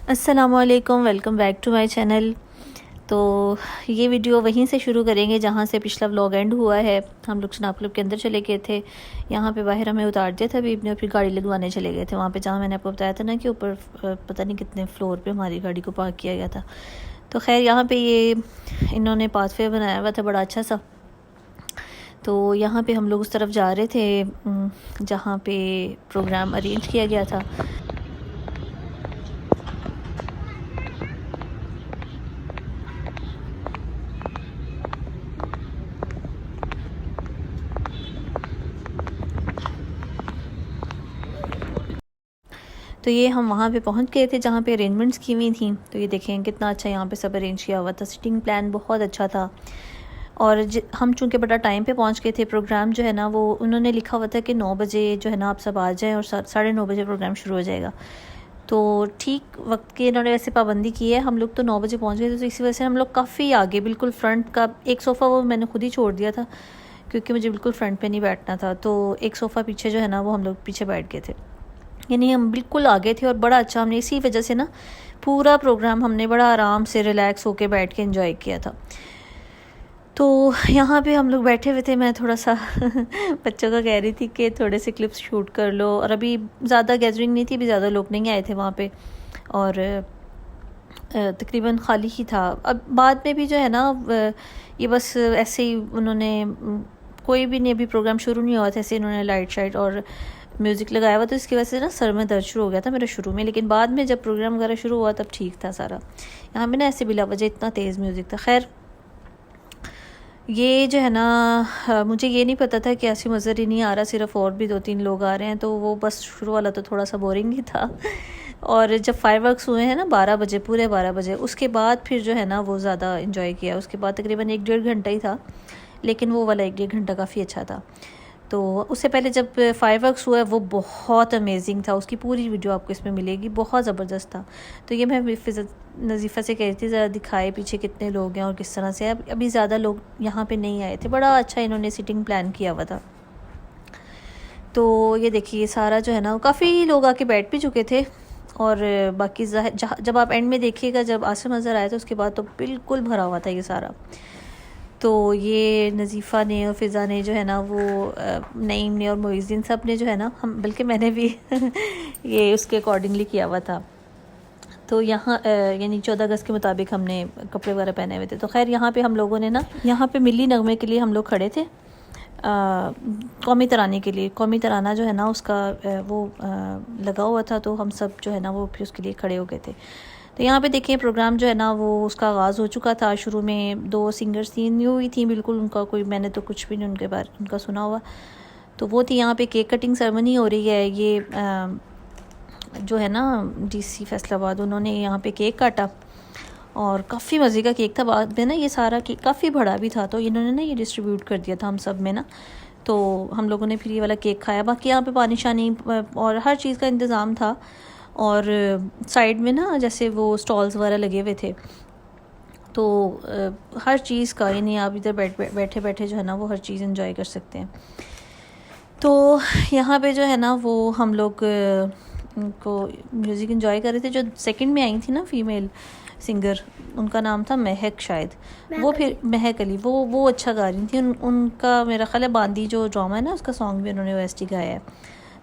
अस्सलामुअलैकुम, welcome back to my channel. तो ये वीडियो वहीं से शुरू करेंगे जहाँ से पिछला व्लॉग एंड हुआ है। हम लोग स्नाप क्लब के अंदर चले गए थे। यहाँ पे बाहर हमें उतार दिया था बीब ने, फिर गाड़ी लगवाने चले गए थे वहाँ पे जहाँ मैंने आपको बताया था ना कि ऊपर पता नहीं कितने फ्लोर पे हमारी गाड़ी को पार्क किया गया था। तो खैर यहाँ पे ये इन्होंने पाथवे बनाया हुआ था बड़ा अच्छा सा। तो यहाँ पे हम लोग उस तरफ जा रहे थे जहाँ पे प्रोग्राम अरेंज किया गया था। तो ये हम वहाँ पे पहुँच गए थे जहाँ पे अरेंजमेंट्स की हुई थी। तो ये देखें कितना अच्छा यहाँ पे सब अरेंज किया हुआ था। सिटिंग प्लान बहुत अच्छा था। और हम चूँकि बड़ा टाइम पे पहुँच गए थे, प्रोग्राम जो है ना वो उन्होंने लिखा हुआ था कि 9 बजे जो है ना आप सब आ जाएं और 9:30 बजे प्रोग्राम शुरू हो जाएगा। तो ठीक वक्त की इन्होंने वैसे पाबंदी की है। हम लोग तो 9 बजे पहुँच गए थे, तो इसी वजह से हम लोग काफ़ी आगे बिल्कुल फ्रंट का एक सोफ़ा वो मैंने खुद ही छोड़ दिया था क्योंकि मुझे बिल्कुल फ्रंट पे नहीं बैठना था। तो एक सोफ़ा पीछे जो है ना वो हम लोग पीछे बैठ गए थे, यानी हम बिल्कुल आगे थे। और बड़ा अच्छा हमने इसी वजह से ना पूरा प्रोग्राम हमने बड़ा आराम से रिलैक्स होके बैठ के एंजॉय किया था। तो यहाँ पे हम लोग बैठे हुए थे। मैं थोड़ा सा बच्चों का कह रही थी कि थोड़े से क्लिप्स शूट कर लो। और अभी ज़्यादा गैदरिंग नहीं थी, अभी ज़्यादा लोग नहीं आए थे वहाँ पे और तकरीबन खाली ही था। अब बाद में भी जो है ना ये बस ऐसे ही उन्होंने कोई भी नहीं, अभी प्रोग्राम शुरू नहीं हुआ था, ऐसे इन्होंने लाइट शाइट और म्यूज़िक लगाया हुआ। तो इसकी वजह से ना सर में दर्द शुरू हो गया था मेरा शुरू में, लेकिन बाद में जब प्रोग्राम वगैरह शुरू हुआ तब ठीक था सारा। यहाँ पे ना ऐसे बिला वजह इतना तेज़ म्यूज़िक था। खैर ये जो है ना मुझे ये नहीं पता था कि ऐसी मज़र ही नहीं आ रहा, सिर्फ और भी 2-3 लोग आ रहे हैं। तो वो बस शुरू वाला तो थोड़ा सा बोरिंग ही था। और जब फायरवर्क्स हुए हैं ना 12 बजे, पूरे 12 बजे, उसके बाद फिर जो है ना वो ज़्यादा इन्जॉय किया। उसके बाद तकरीबन 1-1.5 घंटा ही था, लेकिन वो वाला 1-1.5 घंटा काफ़ी अच्छा था। तो उससे पहले जब फायरवर्क्स हुआ है वो बहुत अमेजिंग था, उसकी पूरी वीडियो आपको इसमें मिलेगी, बहुत ज़बरदस्त था। तो ये मैं नज़ीफ़ा से कह रही थी ज़रा दिखाए पीछे कितने लोग हैं और किस तरह से। अभी ज़्यादा लोग यहाँ पे नहीं आए थे, बड़ा अच्छा इन्होंने सिटिंग प्लान किया हुआ था। तो ये देखिए सारा जो है ना काफ़ी लोग आके बैठ भी चुके थे। और बाकी जब आप एंड में देखिएगा, जब आसर नज़र आया था उसके बाद तो बिल्कुल भरा हुआ था ये सारा। तो ये नज़ीफ़ा ने और फ़िज़ा ने जो है ना वो नईम ने और मोइज़ीन सब ने जो है ना, हम बल्कि मैंने भी ये उसके अकॉर्डिंगली किया हुआ था। तो यहाँ यानी 14 अगस्त के मुताबिक हमने कपड़े वगैरह पहने हुए थे। तो खैर यहाँ पे हम लोगों ने ना यहाँ पे मिली नगमे के लिए हम लोग खड़े थे, कौमी तराने के लिए। कौमी तराना जो है ना उसका लगा हुआ था, तो हम सब जो है ना वो फिर उसके लिए खड़े हो गए थे। तो यहाँ पे देखिए प्रोग्राम जो है ना वो उसका आगाज़ हो चुका था। शुरू में 2 सिंगर्स थी, न्यू ही थी बिल्कुल, उनका कोई मैंने तो कुछ भी नहीं उनके बारे उनका सुना हुआ। तो वो थी। यहाँ पे केक कटिंग सेरेमनी हो रही है। ये जो है ना DC फैसलाबाद, उन्होंने यहाँ पे केक काटा और काफ़ी मज़े का केक था। बाद में ना ये सारा केक काफ़ी बड़ा भी था, तो इन्होंने ना ये डिस्ट्रीब्यूट कर दिया था हम सब में ना। तो हम लोगों ने फिर ये वाला केक खाया। बाकी यहाँ पे पानी शानी और हर चीज़ का इंतज़ाम था। और साइड में ना जैसे वो स्टॉल्स वगैरह लगे हुए थे, तो हर चीज़ का, यानी आप इधर बैठे बैठे जो है ना वो हर चीज़ एंजॉय कर सकते हैं। तो यहाँ पे जो है ना वो हम लोग को म्यूज़िक एंजॉय कर रहे थे। जो सेकंड में आई थी ना फीमेल सिंगर, उनका नाम था महक शायद, वो फिर महक अली, वो अच्छा गा रही थी। उनका मेरा ख्याल है बांदी जो ड्रामा है ना उसका सॉन्ग भी उन्होंने OST गाया है।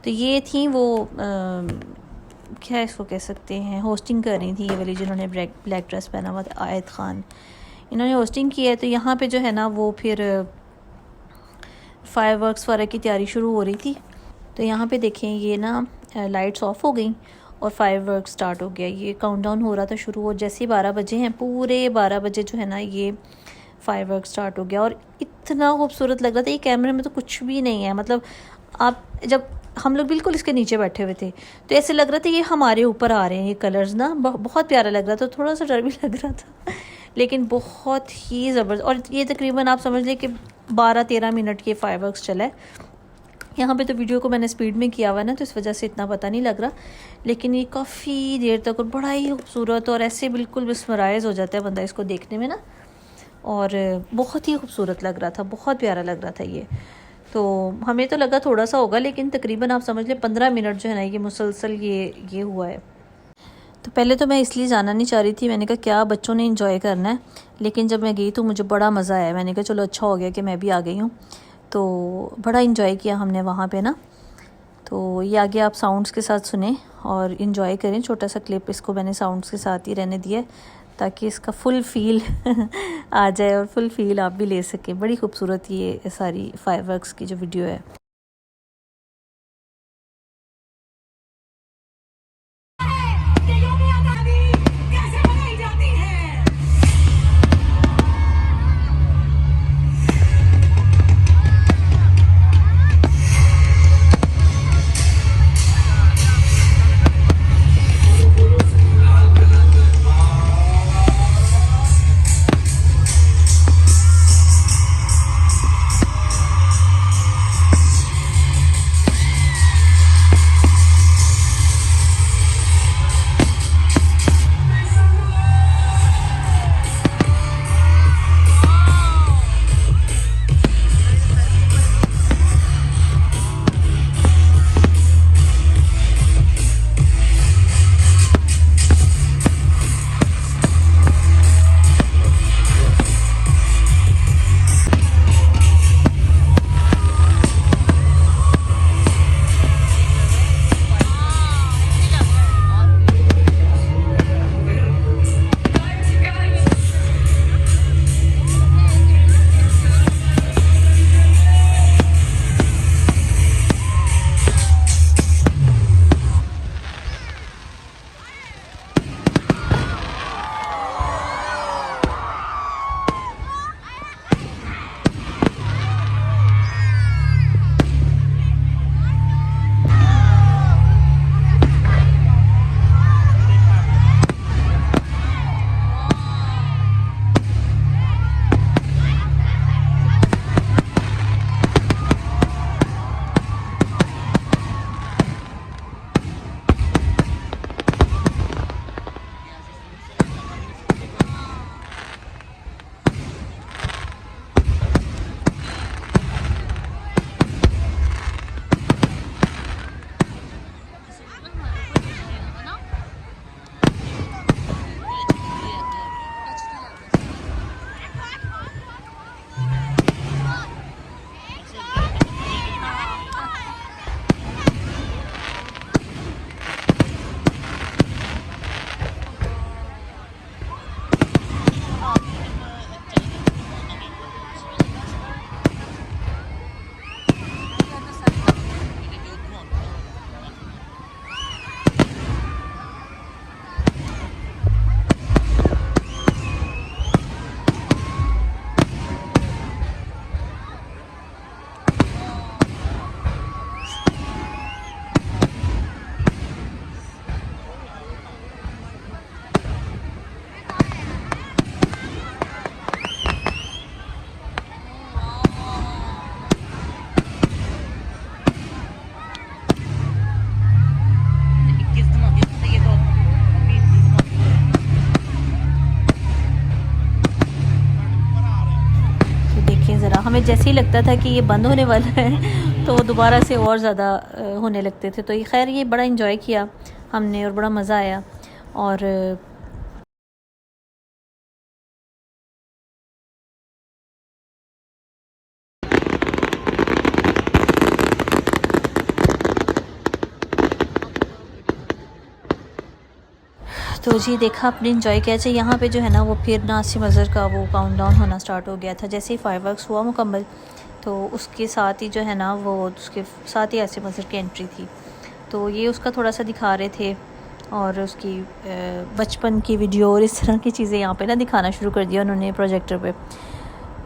तो ये थी वो क्या इसको कह सकते हैं, होस्टिंग कर रही थी ये वाली जिन्होंने ब्लैक ड्रेस पहना हुआ था, आयत ख़ान, इन्होंने होस्टिंग की है। तो यहाँ पे जो है ना वो फिर फायरवर्क्स वगैरह की तैयारी शुरू हो रही थी। तो यहाँ पे देखें ये ना लाइट्स ऑफ हो गई और फायरवर्क स्टार्ट हो गया। ये काउंटडाउन हो रहा था शुरू, और जैसे ही 12 बजे हैं, पूरे 12 बजे जो है ना ये फायरवर्क स्टार्ट हो गया। और इतना खूबसूरत लग रहा था, ये कैमरे में तो कुछ भी नहीं है। मतलब आप जब हम लोग बिल्कुल इसके नीचे बैठे हुए थे तो ऐसे लग रहा था ये हमारे ऊपर आ रहे हैं। ये कलर्स ना बहुत प्यारा लग रहा था, थोड़ा सा डर भी लग रहा था लेकिन बहुत ही ज़बरदस्त। और ये तकरीबन आप समझ लें कि 12-13 मिनट के फायरवर्क्स चला है। यहाँ पे तो वीडियो को मैंने स्पीड में किया हुआ है ना, तो इस वजह से इतना पता नहीं लग रहा, लेकिन ये काफ़ी देर तक और बड़ा ही खूबसूरत, और ऐसे बिल्कुल मिसमराइज़ हो जाता है बंदा इसको देखने में ना। और बहुत ही खूबसूरत लग रहा था, बहुत प्यारा लग रहा था ये। तो हमें तो लगा थोड़ा सा होगा, लेकिन तकरीबन आप समझ लें 15 मिनट जो है ना ये मुसलसल ये हुआ है। तो पहले तो मैं इसलिए जाना नहीं चाह रही थी, मैंने कहा क्या बच्चों ने इंजॉय करना है, लेकिन जब मैं गई तो मुझे बड़ा मज़ा आया। मैंने कहा चलो अच्छा हो गया कि मैं भी आ गई हूँ। तो बड़ा इंजॉय किया हमने वहाँ पे ना। तो ये आगे आप साउंड्स के साथ सुने और इन्जॉय करें। छोटा सा क्लिप इसको मैंने साउंड्स के साथ ही रहने दिया ताकि इसका फुल फील आ जाए और फुल फील आप भी ले सकें। बड़ी खूबसूरत ये सारी फायरवर्क्स की जो वीडियो है। हमें जैसे ही लगता था कि ये बंद होने वाला है तो वो दोबारा से और ज़्यादा होने लगते थे। तो ये खैर ये बड़ा इन्जॉय किया हमने और बड़ा मज़ा आया। और तो जी देखा आपने इंजॉय किया। चाहिए यहाँ पे जो है ना वो फिर नासिम अज़हर का वो काउंटडाउन होना स्टार्ट हो गया था। जैसे ही फायरवर्क्स हुआ मुकम्मल तो उसके साथ ही जो है ना वो उसके साथ ही नासिम अज़हर की एंट्री थी। तो ये उसका थोड़ा सा दिखा रहे थे और उसकी बचपन की वीडियो और इस तरह की चीज़ें यहाँ पे ना दिखाना शुरू कर दिया उन्होंने प्रोजेक्टर पे।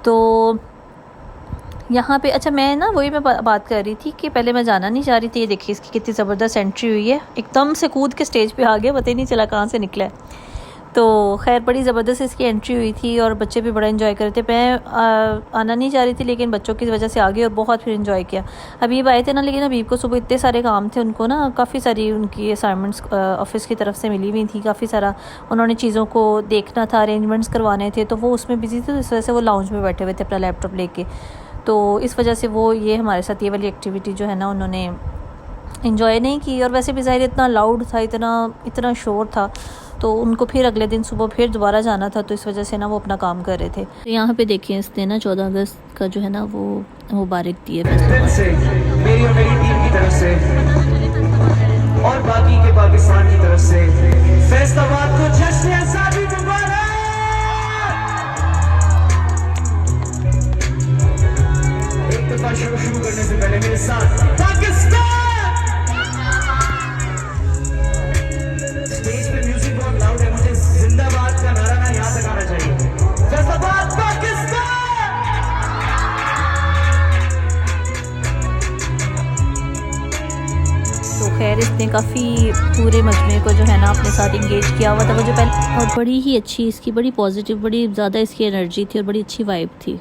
तो यहाँ पे अच्छा मैं ना वही मैं बात कर रही थी कि पहले मैं जाना नहीं चाह रही थी। ये देखिए इसकी कितनी ज़बरदस्त एंट्री हुई है, एकदम से कूद के स्टेज पे आ गया, पता ही नहीं चला कहाँ से निकला है। तो खैर बड़ी ज़बरदस्त इसकी एंट्री हुई थी और बच्चे भी बड़ा इन्जॉय कर रहे थे। मैं आना नहीं चाह रही थी लेकिन बच्चों की वजह से आ गई और बहुत फिर इन्जॉय किया। हबीब आए थे ना, लेकिन हबीब को सुबह इतने सारे काम थे, उनको ना काफ़ी सारी उनकी असाइनमेंट्स ऑफिस की तरफ से मिली हुई थी, काफ़ी सारा उन्होंने चीज़ों को देखना था, अरेंजमेंट्स करवाने थे, तो वो उसमें बिजी थे। तो इस वजह से वो लाउंज में बैठे हुए थे अपना लैपटॉप लेके। तो इस वजह से वो ये हमारे साथ ये वाली एक्टिविटी जो है ना उन्होंने इंजॉय नहीं की। और वैसे भी ज़ाहिर इतना लाउड था, इतना शोर था, तो उनको फिर अगले दिन सुबह फिर दोबारा जाना था, तो इस वजह से ना वो अपना काम कर रहे थे। तो यहाँ पे देखिए इसने ना 14 अगस्त का जो है ना वो मुबारक दी है मेरी और मेरी टीम की तरफ से और बाकी के पाकिस्तान की तरफ से फैसलाबाद को जश्न आज़ादी मुबारक। एक दफा शुरू करने से पहले मेरे साथ पाकिस्तान। स्टेज पे म्यूजिक बहुत लाउड है, मुझे जिंदाबाद का नारा ना यहाँ तक आना चाहिए। फैसलाबाद पाकिस्तान। तो खैर इसने काफ़ी पूरे मजमे को जो है ना अपने साथ इंगेज किया हुआ था वो जो पहले, और बड़ी ही अच्छी इसकी, बड़ी पॉजिटिव, बड़ी ज़्यादा इसकी एनर्जी थी और बड़ी अच्छी वाइब थी।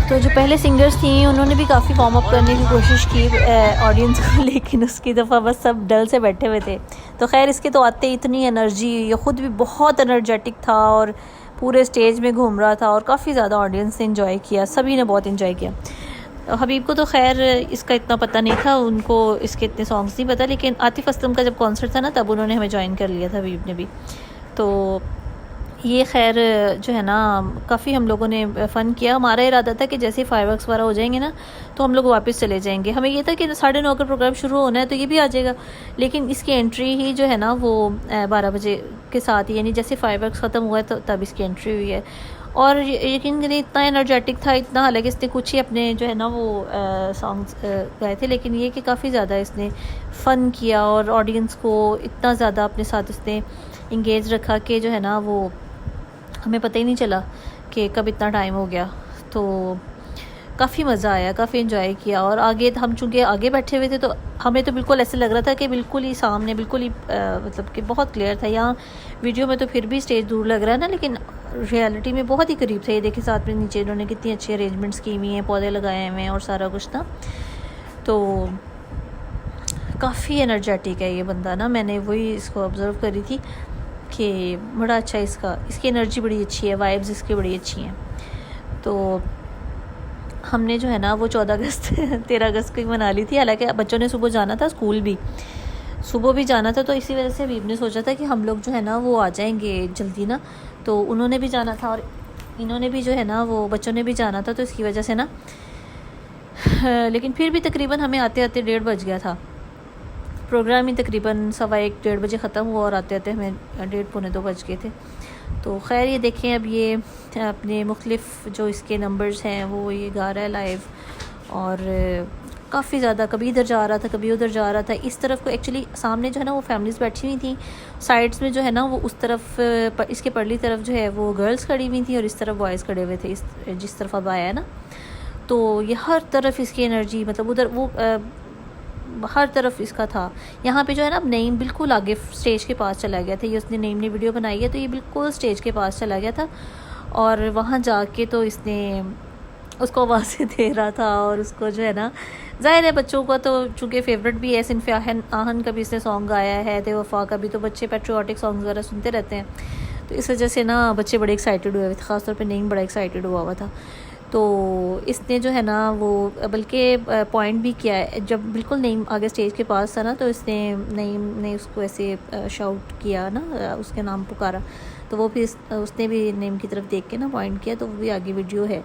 तो जो पहले सिंगर्स थी उन्होंने भी काफ़ी वार्म अप करने की कोशिश की ऑडियंस को, लेकिन उसकी दफ़ा बस सब डल से बैठे हुए थे। तो खैर इसके तो आते इतनी एनर्जी, ये ख़ुद भी बहुत एनर्जेटिक था और पूरे स्टेज में घूम रहा था और काफ़ी ज़्यादा ऑडियंस ने इन्जॉय किया, सभी ने बहुत इन्जॉय किया। हबीब को तो खैर इसका इतना पता नहीं था, उनको इसके इतने सॉन्ग्स नहीं पता, लेकिन आतिफ़ असलम का जब कॉन्सर्ट था ना तब उन्होंने हमें ज्वाइन कर लिया था, हबीब ने भी। तो ये खैर जो है ना काफ़ी हम लोगों ने फ़न किया। हमारा इरादा था कि जैसे ही फायरवर्क्स वगैरह हो जाएंगे ना तो हम लोग वापस चले जाएंगे। हमें ये था कि 9:30 का प्रोग्राम शुरू होना है तो ये भी आ जाएगा, लेकिन इसकी एंट्री ही जो है ना वो 12 बजे के साथ ही, यानी जैसे फायरवर्क्स ख़त्म हुआ है तो तब इसकी एंट्री हुई है। और यकीन करिए इतना एनर्जेटिक था, इतना, हालांकि इसने कुछ ही अपने जो है ना वो सॉन्ग्स गाए थे, लेकिन ये कि काफ़ी ज़्यादा इसने फ़न किया और ऑडियंस को इतना ज़्यादा अपने साथ इसने इंगेज रखा कि जो है ना वो हमें पता ही नहीं चला कि कब इतना टाइम हो गया। तो काफ़ी मज़ा आया, काफ़ी एंजॉय किया। और आगे हम चूँकि आगे बैठे हुए थे तो हमें तो बिल्कुल ऐसे लग रहा था कि बिल्कुल ही सामने, बिल्कुल ही मतलब कि बहुत क्लियर था। यहाँ वीडियो में तो फिर भी स्टेज दूर लग रहा है ना, लेकिन रियलिटी में बहुत ही करीब था। ये देखिए साथ में नीचे इन्होंने कितनी अच्छी अरेंजमेंट्स की हुई हैं, पौधे लगाए हुए हैं और सारा कुछ था। तो काफ़ी एनर्जेटिक है ये बंदा ना, मैंने वही इसको ऑब्ज़र्व करी थी कि बड़ा अच्छा इसकी एनर्जी बड़ी अच्छी है, वाइब्स इसकी बड़ी अच्छी हैं। तो हमने जो है ना वो 14 अगस्त 13 अगस्त को ही मना ली थी। हालांकि बच्चों ने सुबह जाना था, स्कूल भी सुबह भी जाना था, तो इसी वजह से हबीब ने सोचा था कि हम लोग जो है ना वो आ जाएंगे जल्दी ना, तो उन्होंने भी जाना था और इन्होंने भी जो है ना वो बच्चों ने भी जाना था, तो इसकी वजह से ना लेकिन फिर भी तकरीबन हमें आते आते 1:30 बज गया था। प्रोग्राम ही तकरीबन 1:15-1:30 बजे ख़त्म हुआ और आते आते हमें 1:30-1:45 बज गए थे। तो खैर ये देखें, अब ये अपने मुख्तलिफ़ जो इसके नंबर्स हैं वो ये गा रहा है लाइव, और काफ़ी ज़्यादा कभी इधर जा रहा था कभी उधर जा रहा था। इस तरफ को एक्चुअली सामने जो है ना वो फैमिलीज़ बैठी हुई थी, साइड्स में जो है ना वो उस तरफ इसके परली तरफ जो है वो गर्ल्स खड़ी हुई थी और इस तरफ बॉयज़ खड़े हुए थे। इस जिस तरफ अब आया है ना, तो ये हर तरफ इसकी एनर्जी, मतलब उधर वो हर तरफ इसका था। यहाँ पे जो है ना अब नईम बिल्कुल आगे स्टेज के पास चला गया था, ये उसने नईम ने वीडियो बनाई है, तो ये बिल्कुल स्टेज के पास चला गया था और वहाँ जाके तो इसने उसको आवाज़ें दे रहा था। और उसको जो है ना ज़ाहिर है बच्चों का तो चूँकि फ़ेवरेट भी है, सिनफ़ आहन का भी इसने सॉन्ग गाया है, ते वफ़ा का भी, तो बच्चे पेट्रियाटिक सॉन्ग वगैरह सुनते रहते हैं, तो इस वजह से ना बच्चे बड़े एक्साइटेड हुए थे, ख़ासतौर पर नईम बड़ा एक्साइटेड हुआ था। तो इसने जो है ना वो बल्कि पॉइंट भी किया है, जब बिल्कुल नईम आगे स्टेज के पास था ना तो इसने नईम ने उसको ऐसे शाउट किया ना, उसके नाम पुकारा, तो वो भी उसने भी नईम की तरफ देख के ना पॉइंट किया, तो वो भी आगे वीडियो है।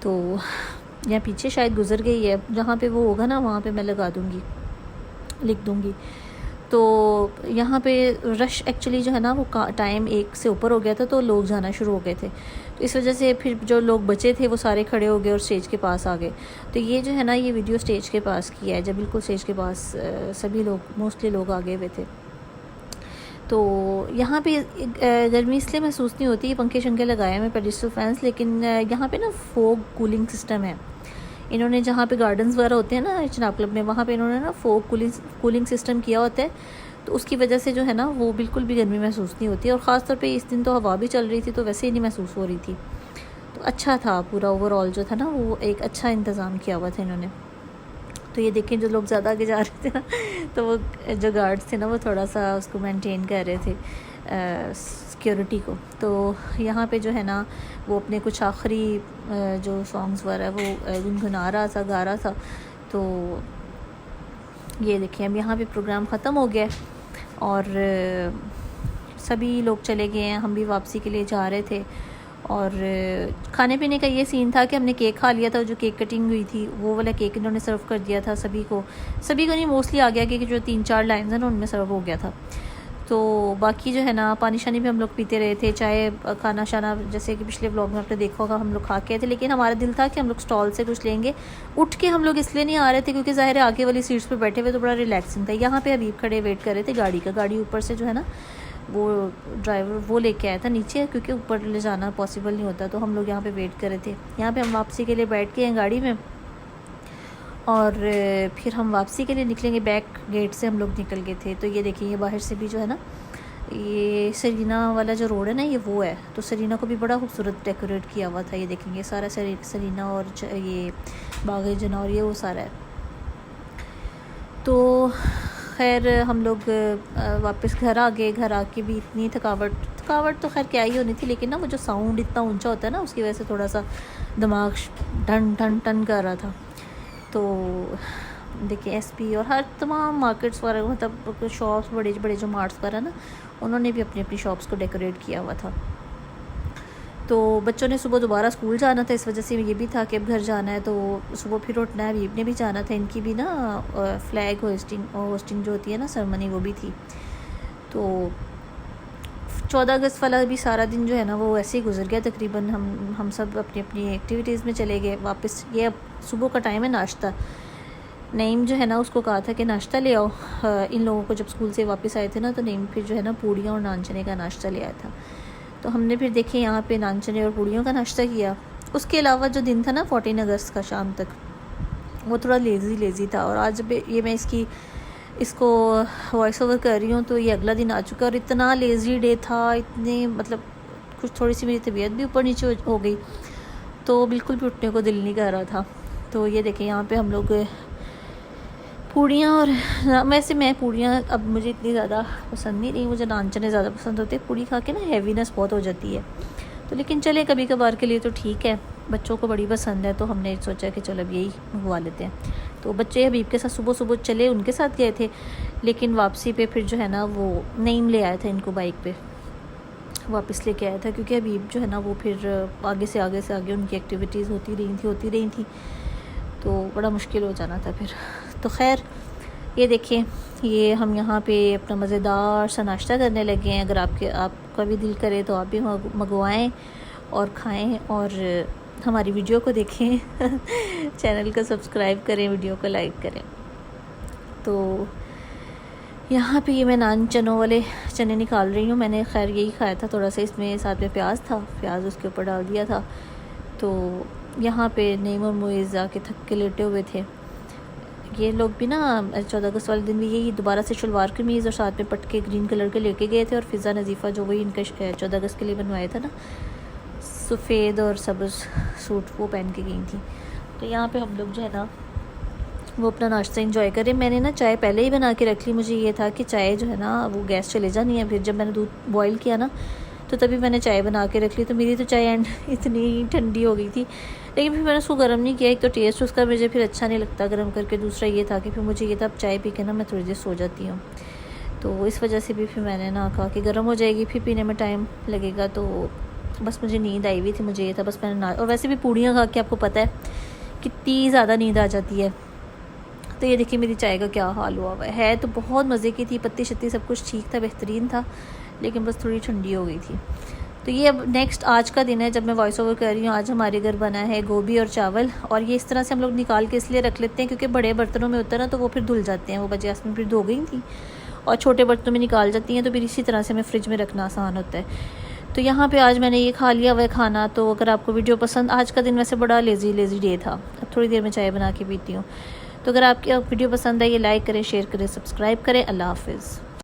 तो यहाँ पीछे शायद गुजर गई है, जहाँ पे वो होगा ना वहाँ पे मैं लगा दूँगी, लिख दूँगी। तो यहाँ पे रश एक्चुअली जो है ना वो टाइम 1 से ऊपर हो गया था, तो लोग जाना शुरू हो गए थे, तो इस वजह से फिर जो लोग बचे थे वो सारे खड़े हो गए और स्टेज के पास आ गए। तो ये जो है ना ये वीडियो स्टेज के पास की है, जब बिल्कुल स्टेज के पास सभी लोग मोस्टली लोग आ गए हुए थे। तो यहाँ पे गर्मी इसलिए महसूस नहीं होती, पंखे शंखे लगाए हैं पेडिस्टल फैंस, लेकिन यहाँ पे ना फोग कूलिंग सिस्टम है, इन्होंने जहाँ पे गार्डन्स वगैरह होते हैं ना चिनाब क्लब में, वहाँ पे इन्होंने ना फोक कूलिंग सिस्टम किया होता है, तो उसकी वजह से जो है ना वो बिल्कुल भी गर्मी महसूस नहीं होती। और ख़ास तौर पे इस दिन तो हवा भी चल रही थी, तो वैसे ही नहीं महसूस हो रही थी। तो अच्छा था पूरा ओवरऑल जो था ना, वो एक अच्छा इंतज़ाम किया हुआ था इन्होंने। तो ये देखें जो लोग ज़्यादा आगे जा रहे थे ना, तो वो जो गार्ड्स थे ना वो थोड़ा सा उसको मेंटेन कर रहे थे सिक्योरिटी को। तो यहाँ पे जो है ना वो अपने कुछ आखिरी जो सॉन्ग्स वगैरह वो गुनगुना रहा था, गा रहा था। तो ये देखिए अब यहाँ पे प्रोग्राम ख़त्म हो गया और सभी लोग चले गए हैं, हम भी वापसी के लिए जा रहे थे। और खाने पीने का ये सीन था कि हमने केक खा लिया था, जो केक कटिंग हुई थी वो वाला केक इन्होंने सर्व कर दिया था सभी को नहीं, मोस्टली आ गया कि जो 3-4 लाइन्स हैं ना उनमें सर्व हो गया था। तो बाकी जो है ना पानी शानी भी हम लोग पीते रहे थे, चाय खाना शाना जैसे कि पिछले व्लॉग में आपने देखा होगा हम लोग खा के आए थे। लेकिन हमारा दिल था कि हम लोग स्टॉल से कुछ लेंगे। उठ के हम लोग इसलिए नहीं आ रहे थे क्योंकि ज़ाहिर है आगे वाली सीट्स पर बैठे हुए तो बड़ा रिलैक्सिंग था। यहाँ पे हबीब खड़े वेट कर रहे थे गाड़ी ऊपर से जो है ना वो ड्राइवर वो लेके आया था नीचे, क्योंकि ऊपर ले जाना पॉसिबल नहीं होता। तो हम लोग यहाँ पे वेट कर रहे थे। यहाँ पे हम वापसी के लिए बैठ के हैं गाड़ी में और फिर हम वापसी के लिए निकलेंगे। बैक गेट से हम लोग निकल गए थे। तो ये देखिए ये बाहर से भी जो है ना ये सरीना वाला जो रोड है ना ये वो है। तो सरीना को भी बड़ा खूबसूरत डेकोरेट किया हुआ था। ये देखेंगे सारा सरीना और ये बाग जना और ये वो सारा है। तो खैर हम लोग वापस घर आ गए। घर आके भी इतनी थकावट तो खैर क्या ही होनी थी, लेकिन ना वो जो साउंड इतना ऊंचा होता है ना उसकी वजह से थोड़ा सा दिमाग टन टन टन कर रहा था। तो देखिए एसपी और हर तमाम मार्केट्स वगैरह मतलब शॉप्स बड़े जो मार्ट्स वगैरह ना उन्होंने भी अपनी शॉप्स को डेकोरेट किया हुआ था। तो बच्चों ने सुबह दोबारा स्कूल जाना था, इस वजह से ये भी था कि अब घर जाना है तो सुबह फिर उठना है। अबीब ने भी जाना था, इनकी भी ना फ्लैग होस्टिंग जो होती है ना सेरेमनी वो भी थी। तो 14 अगस्त वाला भी सारा दिन जो है ना वो ऐसे ही गुजर गया तकरीबन। हम सब अपनी एक्टिविटीज़ में चले गए वापस। ये अब सुबह का टाइम है नाश्ता। नईम जो है ना उसको कहा था कि नाश्ता ले आओ। इन लोगों को जब स्कूल से वापस आए थे ना तो नईम फिर जो है ना पूड़ियाँ और नान चने का नाश्ता ले आया था। तो हमने फिर देखे यहाँ पे नान चने और पूड़ियों का नाश्ता किया। उसके अलावा जो दिन था ना 14 अगस्त का शाम तक वो थोड़ा लेज़ी था। और आज ये मैं इसको वॉइस ओवर कर रही हूँ तो ये अगला दिन आ चुका और इतना लेज़ी डे था, इतने मतलब कुछ थोड़ी सी मेरी तबीयत भी ऊपर नीचे हो गई, तो बिल्कुल भी उठने को दिल नहीं कर रहा था। तो ये देखें यहाँ पे हम लोग पूड़ियाँ और वैसे मैं पूड़ियाँ अब मुझे इतनी ज़्यादा पसंद नहीं रही, मुझे नान चने ज़्यादा पसंद होते। पूड़ी खा के ना हैवीनेस बहुत हो जाती है। तो लेकिन चले कभी कभार के लिए तो ठीक है, बच्चों को बड़ी पसंद है तो हमने सोचा कि चलो अब यही मंगवा लेते हैं। तो बच्चे हबीब के साथ सुबह चले, उनके साथ गए थे। लेकिन वापसी पे फिर जो है ना वो नईम ले आया था इनको बाइक पे वापस लेके आया था, क्योंकि हबीब जो है ना वो फिर आगे से आगे उनकी एक्टिविटीज़ होती रही थी तो बड़ा मुश्किल हो जाना था फिर। तो खैर ये देखें ये हम यहाँ पे अपना मज़ेदार सा नाश्ता करने लगे हैं। अगर आपका भी दिल करे तो आप भी मंगवाएं और खाएं और हमारी वीडियो को देखें चैनल को सब्सक्राइब करें, वीडियो को लाइक करें। तो यहाँ पे ये मैं नान चनों वाले चने निकाल रही हूँ। मैंने खैर यही खाया था, थोड़ा सा इसमें साथ में प्याज उसके ऊपर डाल दिया था। तो यहाँ पे नईम और मुइज़ आके थक के लेटे हुए थे। ये लोग भी ना 14 अगस्त वाले दिन भी यही दोबारा से शलवार कमीज़ और साथ में पटके ग्रीन कलर के लेके गए थे। और फ़िज़ा नज़ीफ़ा जो वही इनका 14 अगस्त के लिए बनवाया था ना सफ़ेद और सब्ज़ सूट, वो पहन के गई थी। तो यहाँ पे हम लोग जो है ना वो अपना नाश्ता एंजॉय करें। मैंने ना चाय पहले ही बना के रख ली। मुझे ये था कि चाय जो है ना वो गैस चले जानी है। फिर जब मैंने दूध बॉयल किया ना तो तभी मैंने चाय बना के रख ली। तो मेरी तो चाय इतनी ठंडी हो गई थी, लेकिन फिर मैंने उसको गर्म नहीं किया। एक तो टेस्ट उसका मुझे फिर अच्छा नहीं लगता गर्म करके, दूसरा ये था कि फिर मुझे ये था अब चाय पी के ना मैं थोड़ी देर सो जाती हूँ। तो इस वजह से भी फिर मैंने ना कहा कि गर्म हो जाएगी फिर पीने में टाइम लगेगा। तो बस मुझे नींद आई हुई थी, मुझे ये था बस मैंने और वैसे भी पूड़ियाँ खा के आपको पता है कितनी ज़्यादा नींद आ जाती है। तो ये देखिए मेरी चाय का क्या हाल हुआ है तो बहुत मज़े की थी, पत्ती शत्ती सब कुछ ठीक था, बेहतरीन था, लेकिन बस थोड़ी ठंडी हो गई थी। तो ये अब नेक्स्ट आज का दिन है जब मैं वॉइस ओवर कर रही हूँ। आज हमारे घर बना है गोभी और चावल, और ये इस तरह से हम लोग निकाल के इसलिए रख लेते हैं क्योंकि बड़े बर्तनों में होता है ना तो वो फिर धुल जाते हैं। वो बजे आसमान फिर धो गई थी और छोटे बर्तनों में निकाल जाती हैं, तो फिर इसी तरह से हमें फ्रिज में रखना आसान होता है। तो यहाँ पे आज मैंने ये खा लिया हुआ है खाना। तो अगर आपको वीडियो पसंद, आज का दिन वैसे बड़ा लेज़ी डे था, अब थोड़ी देर में चाय बना के पीती हूँ। तो अगर आपकी वीडियो पसंद है, ये लाइक करें, शेयर करें, सब्सक्राइब करें। अल्लाह हाफिज़।